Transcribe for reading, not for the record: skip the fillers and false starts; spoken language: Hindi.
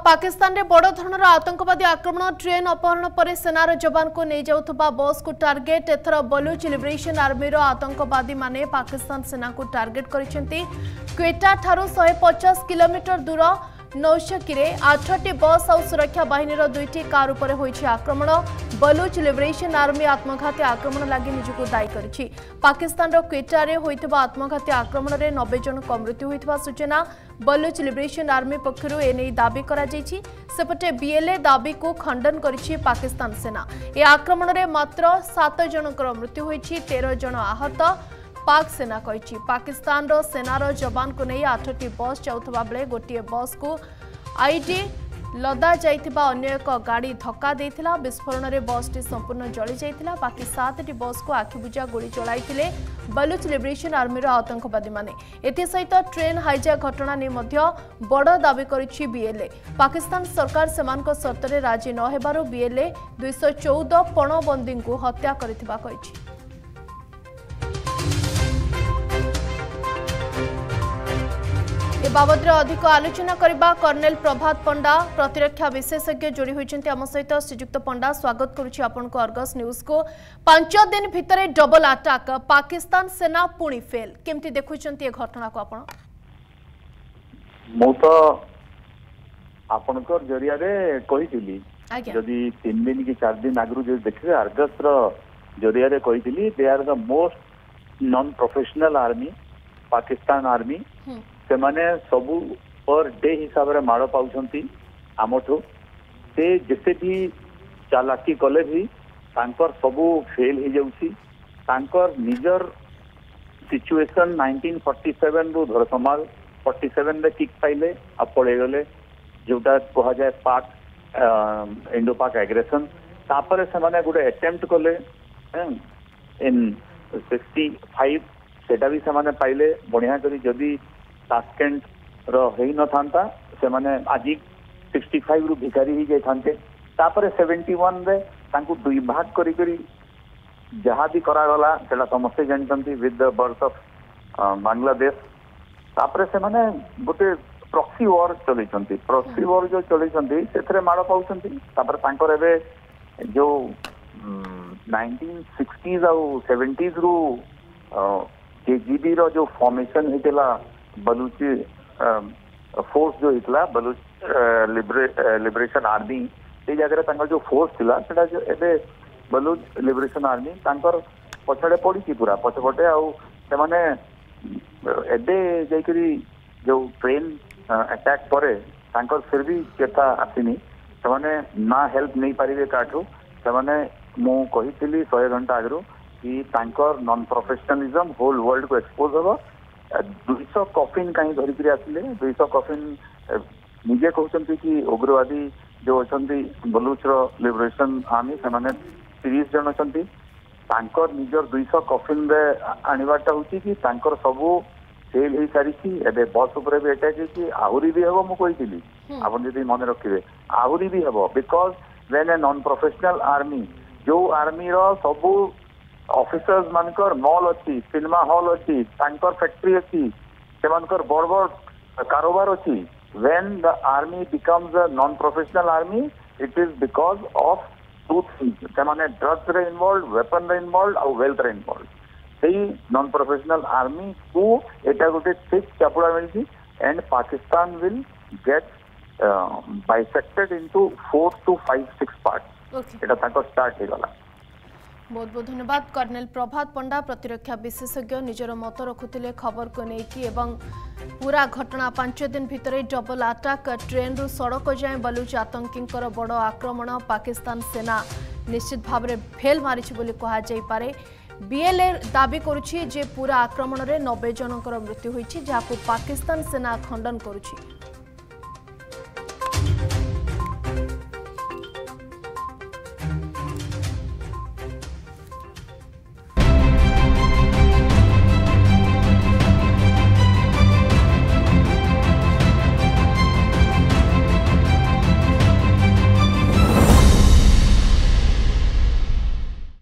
पाकिस्तान रे बड़ धरणर आतंकवादी आक्रमण ट्रेन अपहरण पर सेनार जवान को नहीं जाउथबा बस को टार्गेट एथर बलूच लिबरेशन आर्मी रो आतंकवादी माने पाकिस्तान सेना को टार्गेट करिसेंती। क्वेटा ठारू 150 किलोमीटर दूर नौशकीरे 8टी बस और सुरक्षा बाहिनीर 2टी कार उपर होईछि आक्रमण। बलूच लिबरेशन आर्मी आत्मघाती आक्रमण लागि निजको दायी करिछि। पाकिस्तान रो क्वेटा रे होइतबा आत्मघाती आक्रमण रे 90 जन को मृत्यु होइतबा सूचना बलूच लिबरेशन आर्मी पक्षरु एने दाबी करा जायछि। सेपटे बीएलए दाबी को खंडन करिछि पाकिस्तान सेना। ए आक्रमण रे मात्र 7 जनकर मृत्यु होइछि, 13 जन आहत। पाक सेना कही पाकिस्तान रो सेनार जवान को नहीं 8टी बस जाउथबा बेले गोटे बस को आईडी लदा जाइथिबा अन्य एक गाड़ी धक्का देइथिला। विस्फोरण रे बस टी संपूर्ण जली जाइथिला। बाकी 7टी बस को आखिबुझा गोली चलाइथिले बलूच लिबरेशन आर्मी रो आतंकवादी माने। एथि सहित ट्रेन हाईजैक घटना ने मध्य बड़ दाबी करिछि बीएलए। पाकिस्तान सरकार सेमानक शर्त रे राजी न हेबारो बीएलए 214 पणबंदी को हत्या करिथिबा कहिछि। ए बाबद अधिक आलोचना करबा कर्नेल प्रभात पंडा प्रतिरक्षा विशेषज्ञ जोड़ी होइछन्ती आम सहित। श्रीजुक्त पंडा स्वागत करुछि आपनको अर्गस न्यूज को। 5 दिन भितरे डबल अटैक पाकिस्तान सेना पुणी फेल केमती देखुछन्ती ए घटना को आपण? मो तो आपनको जरिया रे कहिथिली जदी 3 दिन की 4 दिन आगु जे देखिबे अर्गस रो जरिया रे कहिथिली they are the most non professional army Pakistan army. से माने सबू पर डे हिसाब रे माड़ पाउछंती आमठो। से जते भी चालाकी कले भी तांकर सबू फेल हो जाउची। तांकर निजर सिचुएशन 1947 रु धर समाल 47 रे किक पाइले आ पळे गले जोटा कहा जाए पाक इंडो पाक एग्रेशन। तापर से माने गुडे अटेम्प्ट कले इन 65 सेटा भी से माने पाइले बढ़िया करी। जदी टास्केंट रो हेई न थांता से माने आज 65 रु भिखारी ही जाय थांते। तापर 71 रे तांकु दुई भाग करी करी जहां भी करा गला सेला समस्त जानतंती with the birth of Bangladesh. तापर से माने गोटे प्रॉक्सी वॉर चलैछंती। प्रॉक्सी वॉर जो चलैछंती सेथरे माड़ पाउछंती। तापर तांकर एबे जो 1960s और 70s रु केजीबी रो जो फॉर्मेशन हेतला बलूच फोर्स जो हितला बलूच लिबरेशन आर्मी ए जगह तांकर जो फोर्स थिला सेटा जो एबे बलूच लिबरेशन आर्मी तांकर पछड़े पड़ी पूरा पछपटे आउ से माने एबे जाइकरी जो ट्रेन अटैक परे तांकर फिर भी चेता आसीनी। से माने ना हेल्प नहीं पारिबे काठू। से माने मु कहितली 100 घंटा आगरो कि तांकर नॉन प्रोफेशनलिज्म होल वर्ल्ड को एक्सपोज हो। 200 कॉफिन कहीं धरिकी आसिले 200 कॉफिन निजे कहते कि उग्रवादी जो अच्छा बलूच लिबरेशन आर्मी से 30 जन अच्छा तांकर निजर 200 कॉफिन रे आनिबाटा होची कि तांकर सबू सेल हो सारी। एबे बस उपर भी अटैक होची आहुरी भी हेबो। मु कहितली आपन जदी मन रखिबे आहुरी भी हेबो because when a non professional army जो आर्मी रो सबू ऑफिसर्स मानकर मॉल अच्छी सिनेमा हॉल अच्छी तांकर फैक्ट्री अच्छी से मानकर बड़ बड़ कारोबार अच्छी। When the army becomes a non professional army it is because of two things. से माने ड्रग्स रे इन्वॉल्व वेपन रे इन्वॉल्व और वेल्थ रे इन्वॉल्व। सेही नॉन प्रोफेशनल आर्मी को एटा गोटे ठीक चापुड़ा मिलची and Pakistan will get bisected into 4 to 5-6 parts. एटा तांकर स्टार्ट हे गला। बहुत बहुत धन्यवाद कर्नेल प्रभात पंडा प्रतिरक्षा विशेषज्ञ निजर मत रखुले खबर को लेकिन पूरा घटना 5 दिन भितर डबल अटैक ट्रेन रु सड़क जाए बलूच आतंकी बड़ आक्रमण पाकिस्तान सेना निश्चित भाव में फेल मारी कहुपे। बीएलए दाबी करुछि जे पूरा आक्रमण में 90 जनकर मृत्यु होइछि जहां पाकिस्तान सेना खंडन करुछि।